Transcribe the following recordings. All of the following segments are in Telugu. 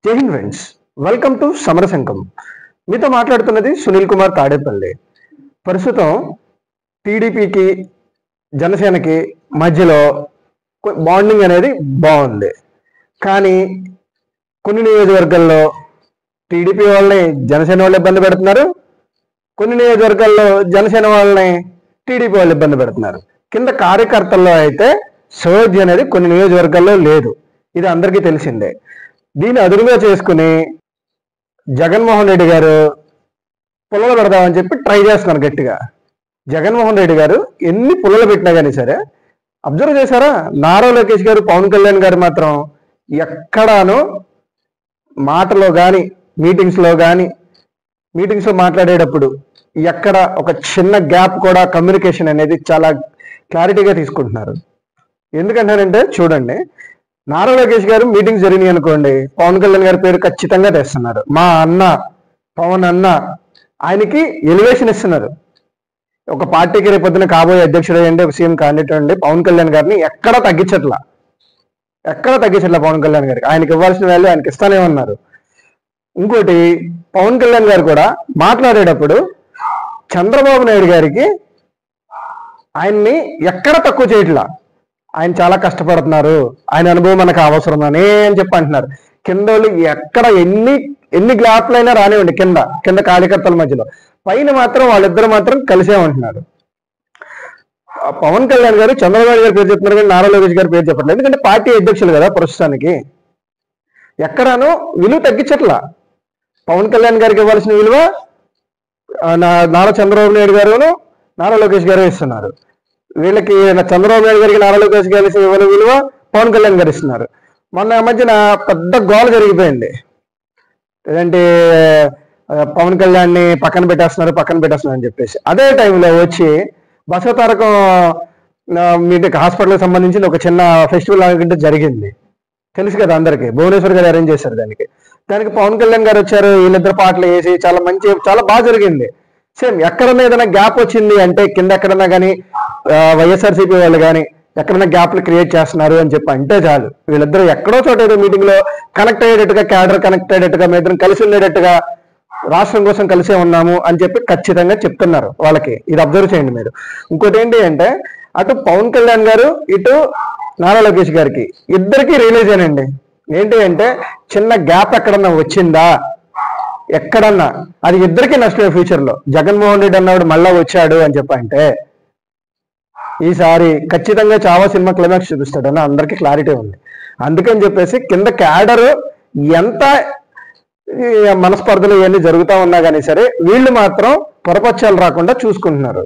జై హింద్ ఫ్రెండ్స్, వెల్కమ్ టు సమరశంఖం. మీతో మాట్లాడుతున్నది సునీల్ కుమార్ తాడేపల్లి. ప్రస్తుతం టీడీపీకి జనసేనకి మధ్యలో బాండింగ్ అనేది బాగుంది. కానీ కొన్ని నియోజకవర్గాల్లో టీడీపీ వాళ్ళని జనసేన వాళ్ళు ఇబ్బంది పెడుతున్నారు, కొన్ని నియోజకవర్గాల్లో జనసేన వాళ్ళని టీడీపీ వాళ్ళు ఇబ్బంది పెడుతున్నారు. కింద కార్యకర్తల్లో అయితే సోజ్ అనేది కొన్ని నియోజకవర్గాల్లో లేదు, ఇది అందరికీ తెలిసిందే. దీన్ని అదునుగా చేసుకుని జగన్మోహన్ రెడ్డి గారు పుల్లలు పెడదామని చెప్పి ట్రై చేస్తున్నారు గట్టిగా. జగన్మోహన్ రెడ్డి గారు ఎన్ని పుల్లలు పెట్టినా కానీ సరే, అబ్జర్వ్ చేశారా, నారా లోకేష్ గారు, పవన్ కళ్యాణ్ గారు మాత్రం ఎక్కడాను మాటలో కానీ మీటింగ్స్లో మాట్లాడేటప్పుడు ఎక్కడ ఒక చిన్న గ్యాప్ కూడా కమ్యూనికేషన్ అనేది చాలా క్లారిటీగా తీసుకుంటున్నారు. ఎందుకంటానంటే చూడండి, నారా లోకేష్ గారు మీటింగ్స్ జరిగినాయి అనుకోండి, పవన్ కళ్యాణ్ గారి పేరు ఖచ్చితంగా తెస్తున్నారు. మా అన్న పవన్ అన్న, ఆయనకి ఎలివేషన్ ఇస్తున్నారు. ఒక పార్టీకి రేపొద్దున కాబోయే అధ్యక్షుడు అయ్యండి, ఒక సీఎం క్యాండిడేట్ అండి, పవన్ కళ్యాణ్ గారిని ఎక్కడ తగ్గించట్లా పవన్ కళ్యాణ్ గారికి. ఆయనకి ఇవ్వాల్సిన వాల్యూ ఆయనకి ఇస్తానే ఉన్నారు. ఇంకోటి, పవన్ కళ్యాణ్ గారు కూడా మాట్లాడేటప్పుడు చంద్రబాబు నాయుడు గారికి ఆయన్ని ఎక్కడ తక్కువ చేయట్లా. ఆయన చాలా కష్టపడుతున్నారు, ఆయన అనుభవం మనకు అవసరం అని చెప్పి అంటున్నారు. కింద ఎక్కడ ఎన్ని గ్లాప్లైనా రానివ్వండి, కింద కార్యకర్తల మధ్యలో, పైన మాత్రం వాళ్ళిద్దరు మాత్రం కలిసే ఉంటున్నారు. పవన్ కళ్యాణ్ గారు చంద్రబాబు గారి పేరు చెప్తున్నారు కానీ నారా లోకేష్ గారి పేరు చెప్పట్లేదు. ఎందుకంటే పార్టీ అధ్యక్షులు కదా ప్రస్తుతానికి. ఎక్కడాను విలువ తగ్గించట్లా. పవన్ కళ్యాణ్ గారికి ఇవ్వాల్సిన విలువ నారా చంద్రబాబు నాయుడు గారును నారా లోకేష్ గారు ఇస్తున్నారు. వీళ్ళకి చంద్రబాబు నాయుడు గారికి నారా లోకేష్ గారికి ఇవ్వని విలువ పవన్ కళ్యాణ్ గారు ఇస్తున్నారు. మొన్న మధ్యన పెద్ద గోల జరిగిపోయింది. లేదంటే పవన్ కళ్యాణ్ని పక్కన పెట్టేస్తున్నారు అని చెప్పేసి. అదే టైంలో వచ్చి బసవతారకం మీటింగ్ హాస్పిటల్కి సంబంధించిన ఒక చిన్న ఫెస్టివల్ అనుకుంటే జరిగింది, తెలుసు కదా అందరికి. భువనేశ్వర్ గారు అరేంజ్ చేశారు దానికి పవన్ కళ్యాణ్ గారు వచ్చారు. వీళ్ళిద్దరు పాటలు వేసి చాలా బాగా జరిగింది. సేమ్ ఎక్కడన్నా ఏదైనా గ్యాప్ వచ్చింది అంటే కింద ఎక్కడన్నా కానీ వైఎస్ఆర్సీపీ వాళ్ళు కానీ ఎక్కడన్నా గ్యాప్లు క్రియేట్ చేస్తున్నారు అని చెప్పి అంటే చాలు, వీళ్ళిద్దరూ ఎక్కడో చోట ఏదో మీటింగ్ లో కనెక్ట్ అయ్యేటట్టుగా, క్యాడర్ కనెక్ట్ అయ్యేటట్టుగా, మీ ఇద్దరం కలిసి ఉండేటట్టుగా, రాష్ట్రం కోసం కలిసే ఉన్నాము అని చెప్పి ఖచ్చితంగా చెప్తున్నారు వాళ్ళకి. ఇది అబ్జర్వ్ చేయండి మీరు. ఇంకోటి ఏంటి అంటే, అటు పవన్ కళ్యాణ్ గారు ఇటు నారా లోకేష్ గారికి ఇద్దరికి రియలైజ్ అయ్యానండి. ఏంటి అంటే, చిన్న గ్యాప్ ఎక్కడన్నా వచ్చిందా, ఎక్కడన్నా అది ఇద్దరికి నష్టమే. ఫ్యూచర్ లో జగన్మోహన్ రెడ్డి అన్నవాడు మళ్ళా వచ్చాడు అని చెప్పంటే ఈసారి ఖచ్చితంగా చావా సినిమా క్లైమాక్స్ చూపిస్తాడని అందరికీ క్లారిటీ ఉంది. అందుకని చెప్పేసి కింద క్యాడర్ ఎంత మనస్పర్ధలు ఇవన్నీ జరుగుతూ ఉన్నా కానీ సరే, వీళ్ళు మాత్రం పొరపచ్చాలు రాకుండా చూసుకుంటున్నారు.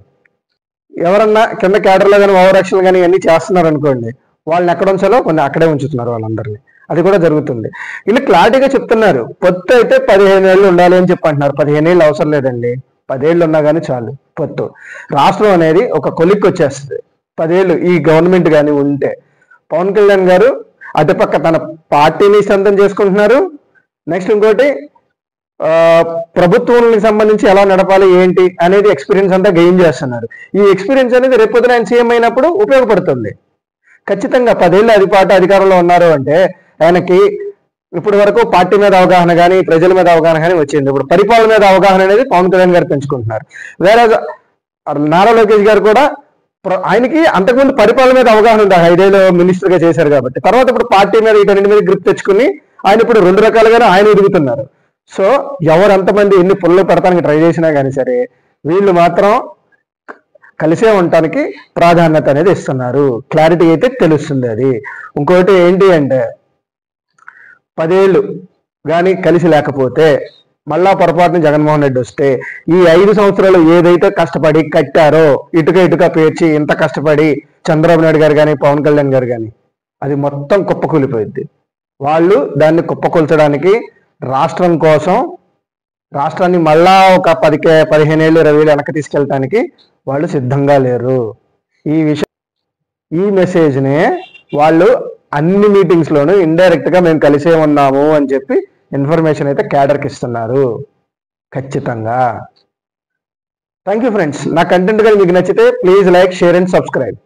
ఎవరన్నా కింద క్యాడర్లో కానీ ఓవర్ యాక్షన్ కానీ ఇవన్నీ చేస్తున్నారు అనుకోండి, వాళ్ళని ఎక్కడ ఉంచాలో కొన్ని అక్కడే ఉంచుతున్నారు వాళ్ళందరినీ. అది కూడా జరుగుతుంది. వీళ్ళు క్లారిటీగా చెప్తున్నారు, పొత్తు అయితే 15 ఏళ్ళు ఉండాలి అని చెప్పి అంటున్నారు. 15 ఏళ్ళు అవసరం లేదండి, 10 ఏళ్ళు ఉన్నా కానీ చాలు పొత్తు. రాష్ట్రం అనేది ఒక కొలిక్కి వచ్చేస్తుంది 10 ఏళ్ళు ఈ గవర్నమెంట్ కానీ ఉంటే. పవన్ కళ్యాణ్ గారు అటుపక్క తన పార్టీని సొంతం చేసుకుంటున్నారు. నెక్స్ట్ ఇంకోటి, ప్రభుత్వానికి సంబంధించి ఎలా నడపాలి ఏంటి అనేది ఎక్స్పీరియన్స్ అంతా గెయిన్ చేస్తున్నారు. ఈ ఎక్స్పీరియన్స్ అనేది రేపొద్దున ఆయన సీఎం అయినప్పుడు ఉపయోగపడుతుంది ఖచ్చితంగా. 10 ఏళ్ళు అధికారంలో ఉన్నారు అంటే ఆయనకి ఇప్పటి వరకు పార్టీ మీద అవగాహన కానీ, ప్రజల మీద అవగాహన కానీ వచ్చింది. ఇప్పుడు పరిపాలన మీద అవగాహన అనేది పవన్ కళ్యాణ్ గారు పెంచుకుంటున్నారు. వేరే నారా లోకేష్ గారు కూడా ఆయనకి అంతకుముందు పరిపాలన మీద అవగాహన ఉంది, 5 ఏళ్ళు మినిస్టర్ గా చేశారు కాబట్టి. తర్వాత ఇప్పుడు పార్టీ మీద వీటన్నిటి మీద గ్రిప్ తెచ్చుకుని ఆయన ఇప్పుడు 2 రకాలుగానే ఆయన ఎదుగుతున్నారు. సో ఎవరు ఎంతమంది ఎన్ని పుల్లలు పెడతానికి ట్రై చేసినా కానీ సరే, వీళ్ళు మాత్రం కలిసే ఉండటానికి ప్రాధాన్యత అనేది ఇస్తున్నారు. క్లారిటీ అయితే తెలుస్తుంది అది. ఇంకోటి ఏంటి అంటే, 10 ఏళ్ళు కానీ కలిసి లేకపోతే మళ్ళా పొరపాటున జగన్మోహన్ రెడ్డి వస్తే, ఈ 5 సంవత్సరాలు ఏదైతే కష్టపడి కట్టారో, ఇటుక పేర్చి ఇంత కష్టపడి చంద్రబాబు నాయుడు గారు కానీ, పవన్ కళ్యాణ్ గారు కానీ, అది మొత్తం కుప్పకూలిపోయింది. వాళ్ళు దాన్ని కుప్పకూల్చడానికి, రాష్ట్రం కోసం, రాష్ట్రాన్ని మళ్ళా ఒక 15 ఏళ్ళు 20 ఏళ్ళు వెనక్కి తీసుకెళ్ళటానికి వాళ్ళు సిద్ధంగా లేరు. ఈ మెసేజ్నే వాళ్ళు అన్ని మీటింగ్స్ లోనూ ఇండైరెక్ట్ గా మేము కలిసే ఉన్నాము అని చెప్పి ఇన్ఫర్మేషన్ అయితే క్యాడర్కి ఇస్తున్నారు ఖచ్చితంగా. Thank you friends. నా కంటెంట్ కానీ మీకు నచ్చితే please like, share and subscribe.